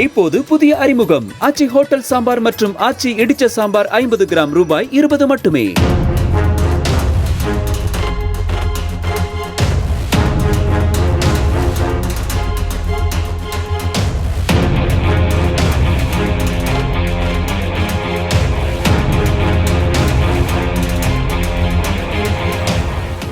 இப்போது புதிய அறிமுகம் ஆச்சி ஹோட்டல் சாம்பார் மற்றும் ஆச்சி இடிச்ச சாம்பார் 50 கிராம் ரூபாய் 20 மட்டுமே.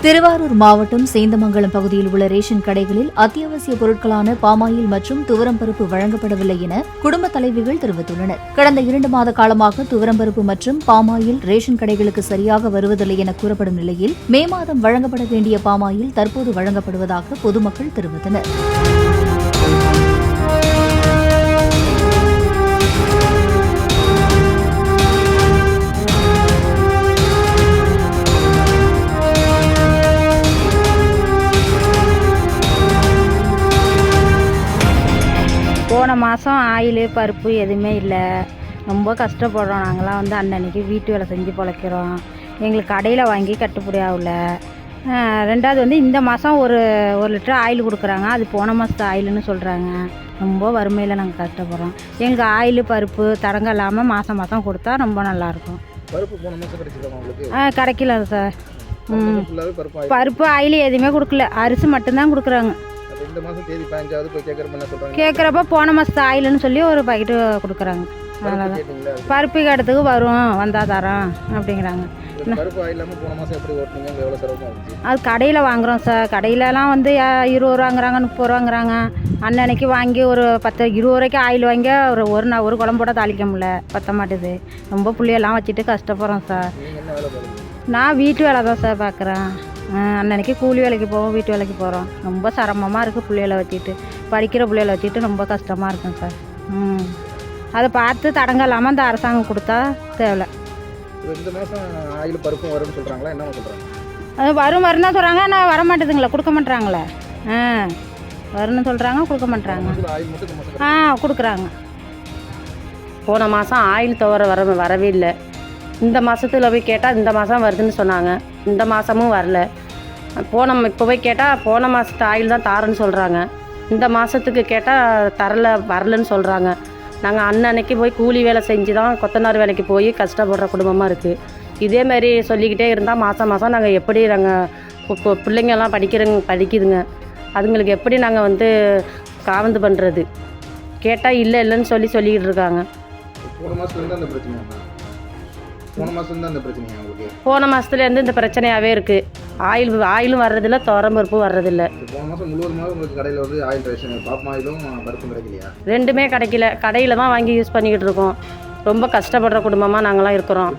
திருவாரூர் மாவட்டம் சேந்தமங்கலம் பகுதியில் உள்ள ரேஷன் கடைகளில் அத்தியாவசிய பொருட்களான பாமாயில் மற்றும் துவரம்பருப்பு வழங்கப்படவில்லை என குடும்ப தலைவிகள் தெரிவித்துள்ளனர். கடந்த 2 மாத காலமாக துவரம்பருப்பு மற்றும் பாமாயில் ரேஷன் கடைகளுக்கு சரியாக வருவதில்லை என கூறப்படும் நிலையில் மே மாதம் வழங்கப்பட வேண்டிய பாமாயில் தற்போது வழங்கப்படுவதாக பொதுமக்கள் தெரிவித்தனர். போன மாதம் ஆயில் பருப்பு எதுவுமே இல்லை. ரொம்ப கஷ்டப்படுறோம். நாங்களாம் அன்னன்னைக்கு வீட்டு வேலை செஞ்சு பிழைக்கிறோம். எங்களுக்கு கடையில் வாங்கி கட்டுப்படி ஆகல. ரெண்டாவது இந்த மாதம் ஒரு லிட்டர் ஆயில் கொடுக்குறாங்க. அது போன மாதத்து ஆயில்னு சொல்கிறாங்க. ரொம்ப வறுமையில் நாங்கள் கஷ்டப்படுறோம். எங்களுக்கு ஆயில் பருப்பு தடங்க இல்லாமல் மாதம் கொடுத்தா ரொம்ப நல்லாயிருக்கும். கிடைக்கல சார். பருப்பு ஆயில் எதுவுமே கொடுக்கல. அரிசி மட்டும்தான் கொடுக்குறாங்க. கேட்குறப்ப போன மாதத்து ஆயில்னு சொல்லி ஒரு பாக்கெட்டு கொடுக்குறாங்க. அவ்வளோதான். பருப்பு இடத்துக்கு வரும் வந்தால் தரோம் அப்படிங்கிறாங்க. அது கடையில் வாங்குகிறோம் சார். கடையிலலாம் 20 ரூபாங்கிறாங்க, 30 ரூபாங்கிறாங்க. அன்னன்னைக்கு வாங்கி ஒரு 10-20 ரூபாய்க்கு ஆயில் வாங்கி ஒரு குழம்போட தாளிக்க முடியல, பற்ற மாட்டுது. ரொம்ப புள்ளையெல்லாம் வச்சுட்டு கஷ்டப்படுறோம் சார். நான் வீட்டு வேலை தான் சார் பார்க்குறேன். அன்னன்னைக்கு கூலி வேலைக்கு போவோம், வீட்டு வேலைக்கு போகிறோம். ரொம்ப சிரமமாக இருக்குது. பிள்ளைகளை வச்சுட்டு படிக்கிற பிள்ளைகளை வச்சுட்டு ரொம்ப கஷ்டமாக இருக்கும் சார். அதை பார்த்து தடங்க இல்லாமல் அந்த அரசாங்கம் கொடுத்தா தேவை. இந்த மாதம் ஆயில் பருப்பும் வரும்னு சொல்கிறாங்களா? என்ன சொல்கிறாங்க? அது வரும்னு தான் சொல்கிறாங்க. ஆனால் வர மாட்டேதுங்களே, கொடுக்க மாட்டுறாங்களே. வரும்னு சொல்கிறாங்க, கொடுக்க மாட்டுறாங்க. கொடுக்குறாங்க. போன மாதம் ஆயில் துவர வரவே இல்லை. இந்த மாதத்தில் போய் கேட்டால் இந்த மாதம் வருதுன்னு சொன்னாங்க. இந்த மாதமும் வரல. இப்போ போய் கேட்டால் போன மாதத்து ஆயில் தான் தாரன்னு சொல்கிறாங்க. இந்த மாதத்துக்கு கேட்டால் வரலன்னு சொல்கிறாங்க. நாங்கள் அன்னன்னைக்கு போய் கூலி வேலை செஞ்சு தான் கொத்தனார் வேலைக்கு போய் கஷ்டப்படுற குடும்பமாக இருக்குது. இதேமாரி சொல்லிக்கிட்டே இருந்தால் மாதம் நாங்கள் எப்படி நாங்கள் பிள்ளைங்கள்லாம் படிக்குதுங்க. அதுங்களுக்கு எப்படி நாங்கள் காவந்து பண்ணுறது? கேட்டால் இல்லைன்னு சொல்லிக்கிட்டு இருக்காங்க. போன மாதத்துலேருந்து இந்த பிரச்சனையாகவே இருக்குது. ஆயிலும் வர்றதில்ல, துவரம்பருப்பும் வர்றதில்லை. ரெண்டுமே கிடைக்கல. கடையில் தான் வாங்கி யூஸ் பண்ணிக்கிட்டு இருக்கோம். ரொம்ப கஷ்டப்படுற குடும்பமாக நாங்களாம் இருக்கிறோம்.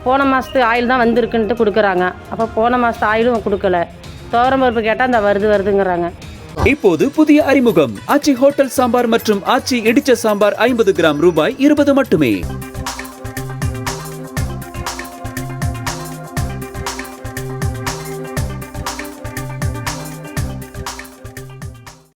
போன மாதத்து ஆயில் தான் வந்திருக்குன்ட்டு கொடுக்குறாங்க. அப்போ போன மாதத்து ஆயிலும் கொடுக்கல. துவரம்பருப்பு கேட்டால் இந்த வருதுங்கிறாங்க. இப்போது புதிய அறிமுகம் ஆச்சி ஹோட்டல் சாம்பார் மற்றும் ஆச்சி இடிச்ச சாம்பார் 50 கிராம் ரூபாய் 20 மட்டுமே.